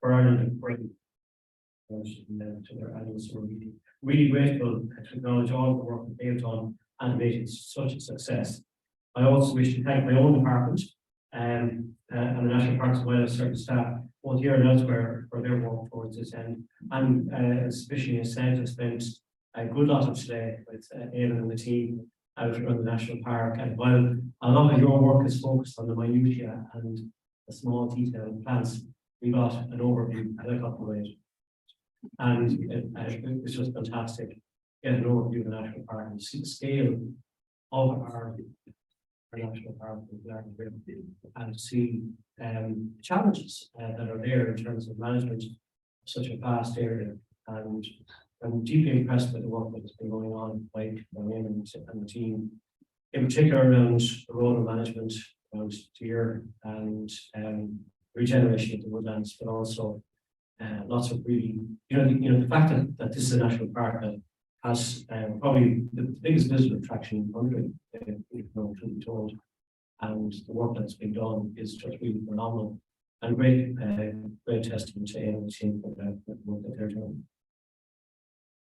for Ireland and for to their annual summer meeting. Really grateful to acknowledge all the work that they've done and made it such a success. I also wish to thank my own department and the National Parks and Wildlife Service staff, both here and elsewhere, for their work towards this end. And especially as said, I spent a good lot of today with Aidan and the team out around the national park. And while a lot of your work is focused on the minutiae and the small detailed plants, we got an overview helicopter rate. And it was just fantastic. Get an overview of the national park and see the scale of our national park and see challenges that are there in terms of management of such a vast area. And I'm deeply impressed with the work that has been going on by Wayne and the team, in particular around the role of management, around deer and regeneration of the woodlands, but also lots of really, the fact that this is a national park that has probably the biggest visitor attraction in the country, truth be told, and the work that's been done is just really phenomenal and great testament to Aidan and the team for the work that they're doing.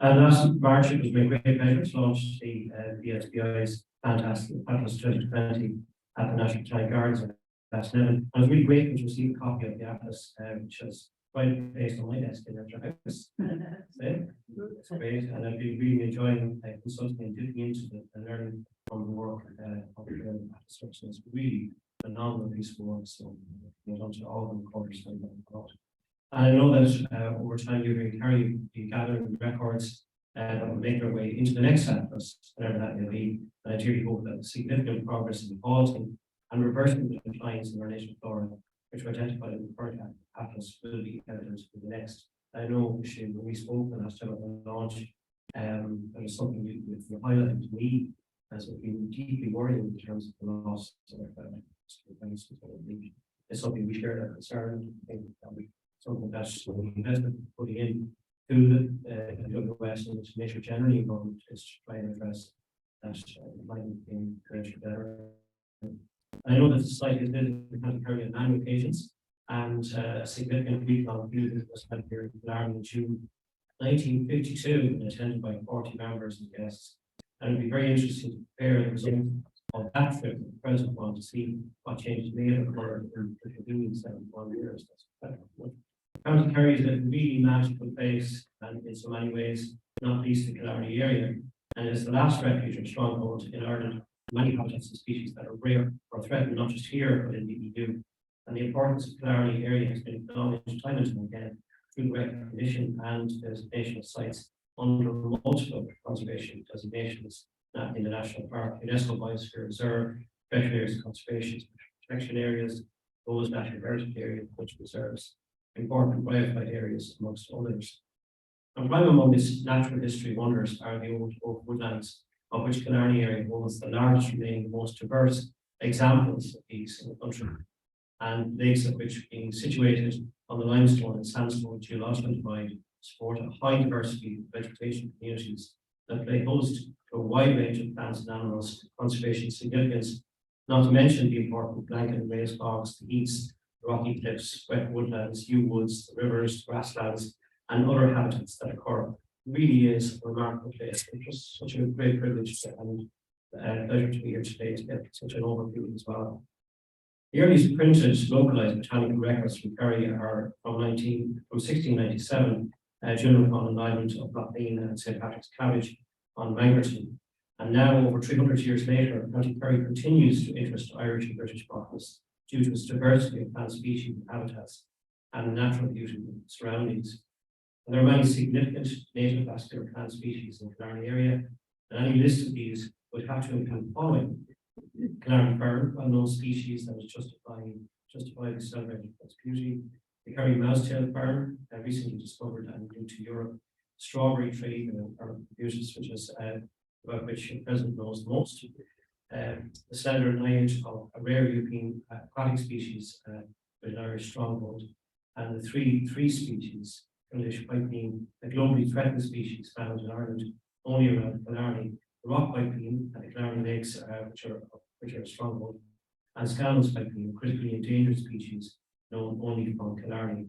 And last March, it was my great pleasure to launch the BSBI's fantastic Atlas 2020 at the National Botanic Gardens in Glasnevin. I was really grateful to receive a copy of the Atlas, which is right based on my desk in their house. It's great, and I've been really enjoying consulting and digging into it and learning from the work of the Atlas. It's really a phenomenal piece of work, so well done to all of them, of course. And I know that over time you're going to carry the gathering records that will make their way into the next Atlas, whatever that may be. And I really hope that significant progress in halting and reversing the declines in our national flora, which were identified in the current Atlas, will be evident in the next. I know, Shane, when we spoke the last time at the launch, there was something you highlighted to me as being deeply worrying in terms of the loss of it's something we share that concern. I think that something that's investment putting in to the WS and to nature generally government is to try and address that mining in creation better. I know that the society has been in the County Kerry on 9 occasions, and a significant week-long view that was held here in Ireland in June 1952 and attended by 40 members and guests. And it'd be very interesting to compare the result of that trip with the present one to see what changes may have occurred in the intervening 71 years. County Kerry is a really magical place, and in so many ways, not least the Killarney area, and it's the last refuge and stronghold in Ireland. Many habitats and species that are rare or threatened not just here but in the EU. And the importance of the Killarney area has been acknowledged time and time again through recognition and designation of sites under multiple conservation designations in the national park, UNESCO Biosphere Reserve, special areas of conservation, protection areas, those national heritage areas, which reserves, important biophyte areas, amongst others. And prime among these natural history wonders are the old oak woodlands, of which Killarney area holds the largest remaining, most diverse examples of these in the country, and lakes of which, being situated on the limestone and sandstone geological divide, support a high diversity of vegetation communities that play host to a wide range of plants and animals, conservation significance, not to mention the important blanket and raised bogs, the heaths, the rocky cliffs, wet woodlands, yew woods, the rivers, grasslands, and other habitats that occur. Really is a remarkable place. It's just such a great privilege and pleasure to be here today to get such an overview as well. The earliest printed localized botanical records from Kerry are from 1697, General on an island of Loughlin and St. Patrick's Cabbage on Mangerton. And now, over 300 years later, County Kerry continues to interest Irish and British botanists due to its diversity of plant species and habitats and natural beauty of its surroundings. And there are many significant native vascular plant species in the Killarney area, and any list of these would have to include the following: Killarney fern, a well-known species that is justifiably celebrated for its beauty; the Kerry mousetail fern, recently discovered and new to Europe; strawberry tree, producers, which is about which the President knows the most; the slender lineage of a rare European aquatic species with an Irish stronghold; and the three species. English white bean, a globally threatened species found in Ireland only around Killarney, the rock white bean and the Killarney lakes, which are a stronghold, and Scannell's white bean, a critically endangered species known only from Killarney.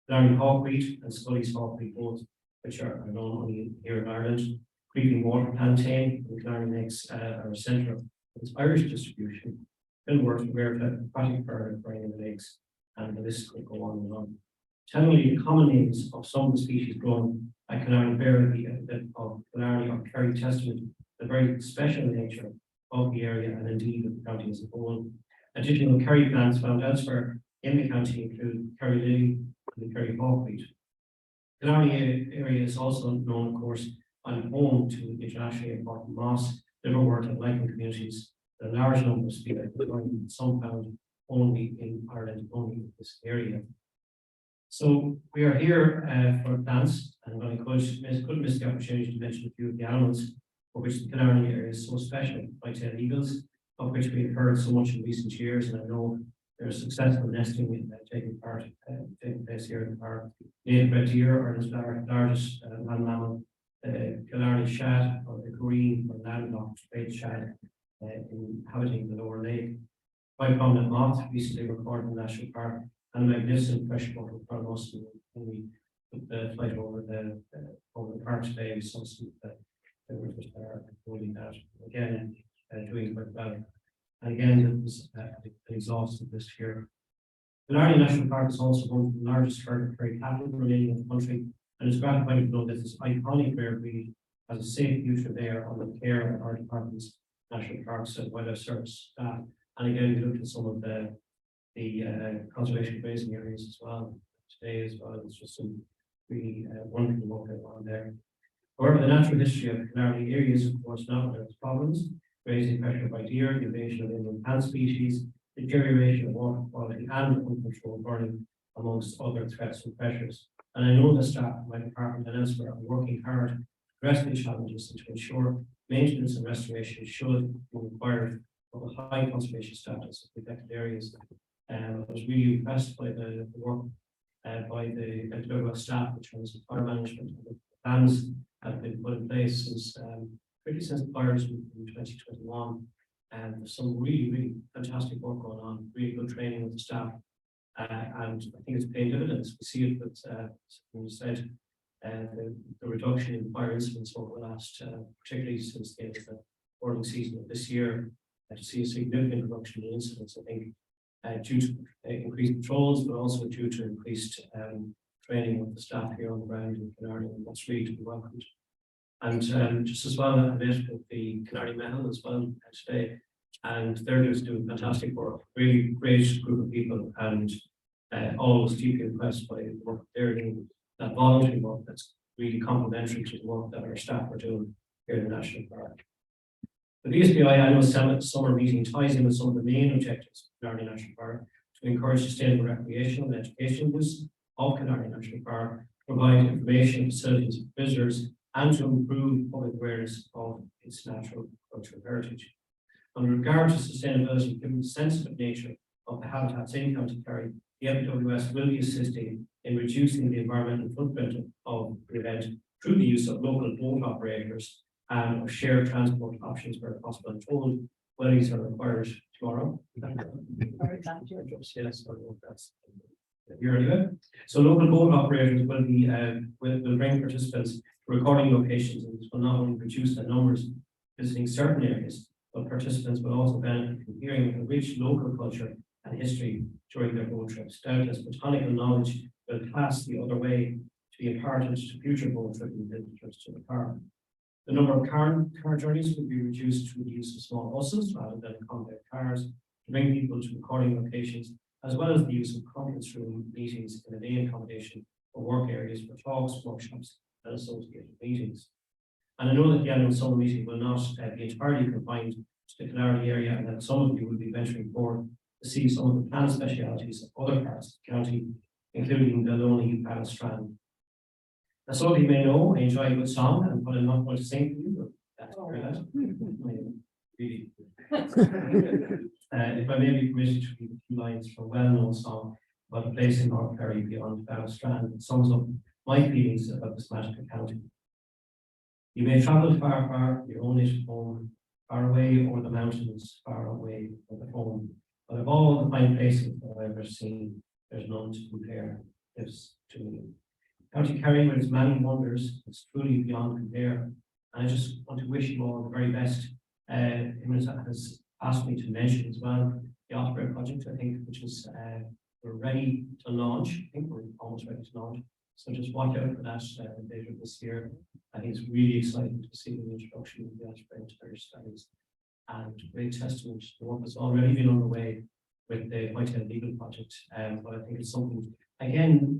Killarney Hawkweed and Scully's Hawkweed, both which are known only here in Ireland. Creeping Water Plantain in Killarney makes our centre of its Irish distribution. Filworth, Weirfed, Aquatic Bird, Brain in the Lakes, and the list could go on and on. Generally, the common names of some of the species grown at Killarney bear of Killarney or Kerry testament the very special nature of the area and indeed of the county as a whole. Additional Kerry plants found elsewhere in the county include Kerry Lily and the Kerry Hawkweed. Killarney area is also known, of course, and home to the internationally important Moss, Liverwort, and lichen communities. There are large numbers of species, some found only in Ireland, only in this area. So we are here for plants, and I couldn't miss the opportunity to mention a few of the animals for which the Killarney area is so special. White-tailed eagles, of which we've heard so much in recent years, and I know there's successful nesting taking place here in the park. Native red deer, Ireland's largest land mammal, Killarney shad, or the green or landlocked great shad, inhabiting the lower lake. Quite prominent moth, recently recorded in the National Park, and a magnificent freshwater prawn when we took the flight over the Parks Bay. We saw some of the rivers there holding that again, doing quite well. And again, it was an exhaustive list here. Killarney National Park is also one of the largest herd of prairie cattle remaining in the country, and it's gratifying to know that this iconic rare breed has a safe future there on the care of our department's national parks and wildlife service staff. And again, we looked at some of the conservation grazing areas as well today as well. It's just some really wonderful work going on there. However, the natural history of Killarney area is, of course, not without its problems. Grazing pressure by deer, the invasion of inland plant species, deterioration of water quality, and uncontrolled burning, amongst other threats and pressures. And I know the staff of my department and elsewhere are working hard to address these challenges and to ensure maintenance and restoration should be required of a high conservation status of protected areas. I was really impressed by the work by the Douglas staff in terms of fire management. And the plans have been put in place since the fires in 2021, and there's some really fantastic work going on, really good training with the staff, and I think it's paying dividends. We see it with, as you said, the reduction in fire incidents over the last, particularly since the end of the boarding season of this year, to see a significant reduction in incidents. I think due to increased patrols, but also due to increased training of the staff here on the ground in Killarney, and that's really to be welcomed. And just as well, I met with the Killarney Mahon as well today, and they're just doing fantastic work. Really great group of people, and always deeply impressed by the work they're doing. That voluntary work that's really complementary to the work that our staff are doing here in the National Park. The BSPI annual summer meeting ties in with some of the main objectives of Killarney National Park to encourage sustainable recreational and educational use of Killarney National Park, provide information and facilities for visitors, and to improve public awareness of its natural cultural heritage. And with regard to sustainability, given the sensitive nature of the habitats in County Kerry, the FWS will be assisting in reducing the environmental footprint of the event through the use of local boat operators and of shared transport options where possible. I'm told weddings are required tomorrow. Yes, that's here anyway. So local boat operators will be will bring participants to recording locations, and this will not only reduce the numbers visiting certain areas, but participants will also benefit from hearing the rich local culture and history during their boat trips. Doubtless botanical knowledge will pass the other way to be imparted to future boat tripping visitors to the park. The number of car journeys will be reduced through the use of small buses rather than compact cars to bring people to recording locations, as well as the use of conference room meetings in the day accommodation or work areas for talks, workshops, and associated meetings. And I know that the annual summer meeting will not be entirely confined to the Killarney area, and that some of you will be venturing forward to see some of the plant specialities of other parts of the county, including the Lonely Paddle Strand. As some of you may know, I enjoy a good song, and I'm not going to sing for you, but that's very that. Really. If I may be permitted to read a few lines from a well-known song about a place in North Kerry beyond Paddle Strand, it sums up my feelings about this magical county. You may travel far, your own native home, far away over the mountains, far away from the home. But of all the fine places that I've ever seen, there's none to compare. There's to County Kerry with its many wonders, it's truly beyond compare. And I just want to wish you all the very best. Him has asked me to mention as well the Osprey project, I think, which is we're ready to launch. I think we're almost ready to launch. So just watch out for that later this year. I think it's really exciting to see the introduction of the Osprey into Irish studies, and great testament to the work that's already been underway with the Whitehead Legal Project. But I think it's something, again,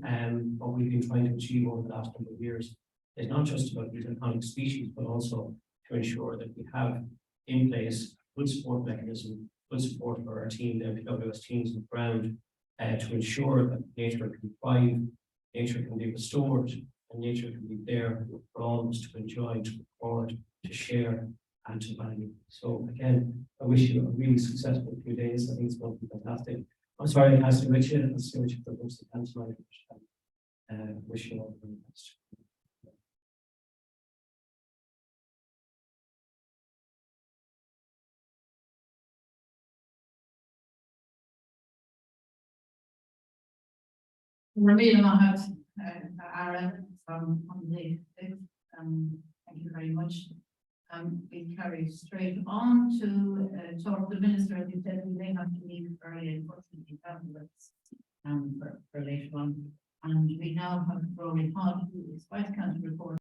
what we've been trying to achieve over the last number of years is not just about these iconic species, but also to ensure that we have in place good support mechanism, good support for our team, the MPWS teams on the ground, to ensure that nature can thrive, nature can be restored, and nature can be there for all of us to enjoy, to record, to share, and to value. So again, I wish you a really successful few days. I think it's going to be fantastic. I'm sorry I can't see Richard. I'll see Richard for most of the time tonight. Wish you all the very best. Ramila Mahat, Aaron from the thank you very much. We carry straight on to talk to the minister. As you said, we may have to leave early, unfortunately, for later on. And we now have Rory Hall, who is Vice County Report.